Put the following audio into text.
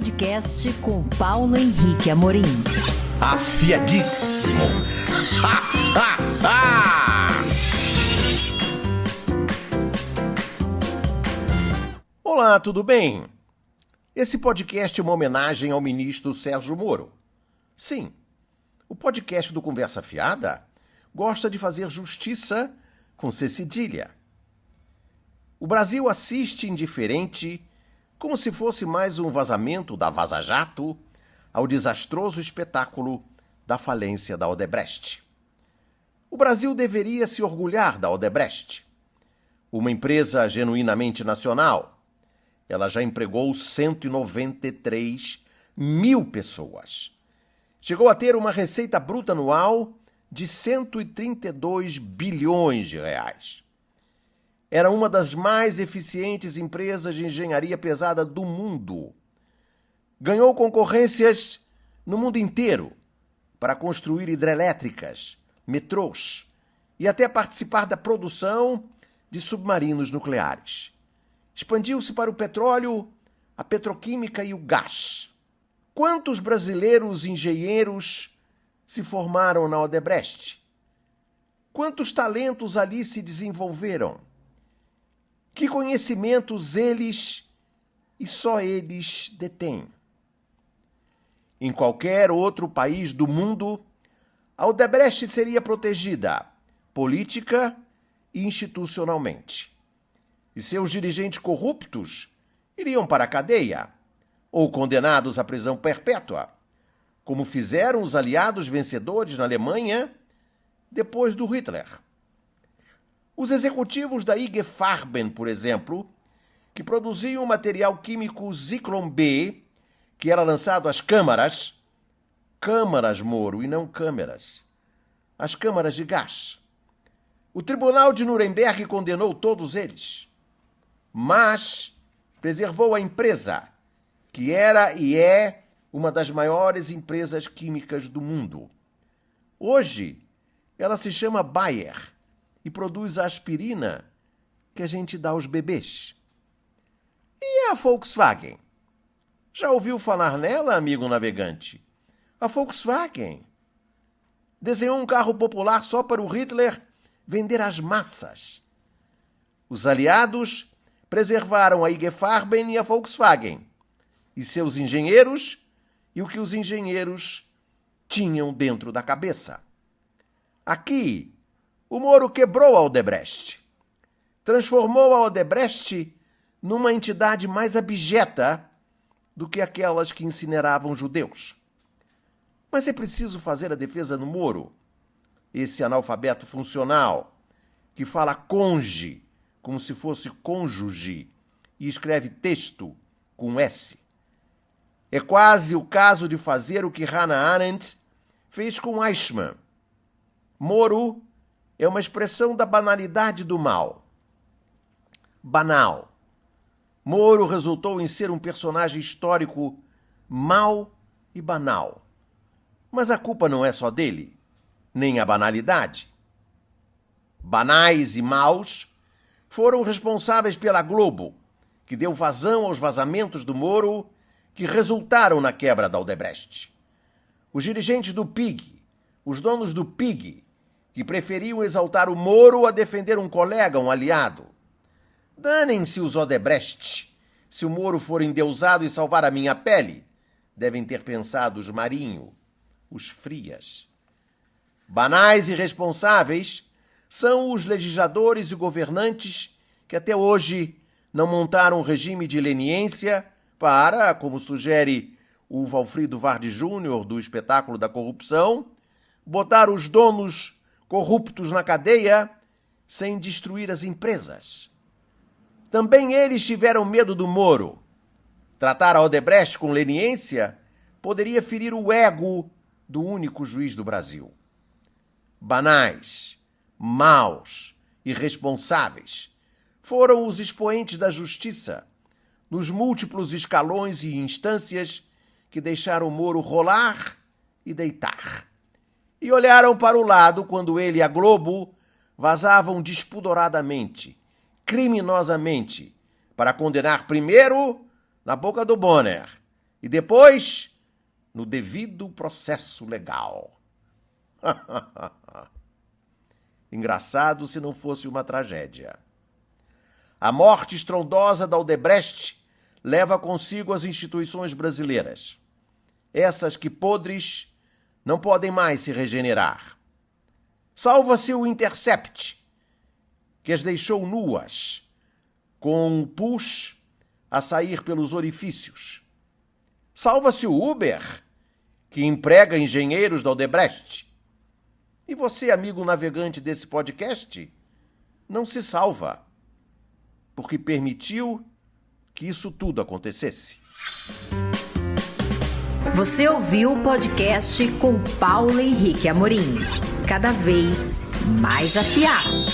podcast com Paulo Henrique Amorim. Afiadíssimo! Ha, ha, ha! Olá, tudo bem? Esse podcast é uma homenagem ao ministro Sérgio Moro. Sim, o podcast do Conversa Fiada gosta de fazer justiça com C cedilha. O Brasil assiste indiferente, como se fosse mais um vazamento da Vaza Jato, ao desastroso espetáculo da falência da Odebrecht. O Brasil deveria se orgulhar da Odebrecht, uma empresa genuinamente nacional. Ela já empregou 193 mil pessoas. Chegou a ter uma receita bruta anual de 132 bilhões de reais. Era uma das mais eficientes empresas de engenharia pesada do mundo. Ganhou concorrências no mundo inteiro para construir hidrelétricas, metrôs e até participar da produção de submarinos nucleares. Expandiu-se para o petróleo, a petroquímica e o gás. Quantos brasileiros engenheiros se formaram na Odebrecht? Quantos talentos ali se desenvolveram? Que conhecimentos eles e só eles detêm? Em qualquer outro país do mundo, a Odebrecht seria protegida política e institucionalmente. E seus dirigentes corruptos iriam para a cadeia ou condenados à prisão perpétua, como fizeram os aliados vencedores na Alemanha depois do Hitler. Os executivos da IG Farben, por exemplo, que produziam o material químico Zyklon B, que era lançado às câmaras Moro e não câmeras, as câmaras de gás. O Tribunal de Nuremberg condenou todos eles, mas preservou a empresa, que era e é uma das maiores empresas químicas do mundo. Hoje, ela se chama Bayer e produz a aspirina que a gente dá aos bebês. E a Volkswagen? Já ouviu falar nela, amigo navegante? A Volkswagen desenhou um carro popular só para o Hitler vender às massas. Os aliados preservaram a IG Farben e a Volkswagen, e seus engenheiros e o que os engenheiros tinham dentro da cabeça. Aqui, o Moro quebrou a Odebrecht, transformou a Odebrecht numa entidade mais abjeta do que aquelas que incineravam judeus. Mas é preciso fazer a defesa do Moro, esse analfabeto funcional, que fala conge, como se fosse cônjuge, e escreve texto com S. É quase o caso de fazer o que Hannah Arendt fez com Eichmann. Moro é uma expressão da banalidade do mal. Banal. Moro resultou em ser um personagem histórico mau e banal. Mas a culpa não é só dele, nem a banalidade. Banais e maus foram responsáveis pela Globo, que deu vazão aos vazamentos do Moro que resultaram na quebra da Odebrecht. Os dirigentes do PIG, os donos do PIG, que preferiam exaltar o Moro a defender um colega, um aliado. Danem-se os Odebrecht. Se o Moro for endeusado e salvar a minha pele, devem ter pensado os Marinho, os Frias. Banais e responsáveis são os legisladores e governantes que até hoje não montaram um regime de leniência para, como sugere o Valfrido Vardi Júnior do espetáculo da corrupção, botar os donos corruptos na cadeia sem destruir as empresas. Também eles tiveram medo do Moro. Tratar a Odebrecht com leniência poderia ferir o ego do único juiz do Brasil. Banais, maus, irresponsáveis foram os expoentes da justiça nos múltiplos escalões e instâncias que deixaram o Moro rolar e deitar. E olharam para o lado quando ele e a Globo vazavam despudoradamente, criminosamente, para condenar primeiro na boca do Bonner E depois, no devido processo legal. Engraçado se não fosse uma tragédia. A morte estrondosa da Odebrecht leva consigo as instituições brasileiras. Essas que, podres, não podem mais se regenerar. Salva-se o Intercept, que as deixou nuas, com o pus a sair pelos orifícios. Salva-se o Uber, que emprega engenheiros da Odebrecht. E você, amigo navegante desse podcast, não se salva, porque permitiu que isso tudo acontecesse. Você ouviu o podcast com Paulo Henrique Amorim, cada vez mais afiado.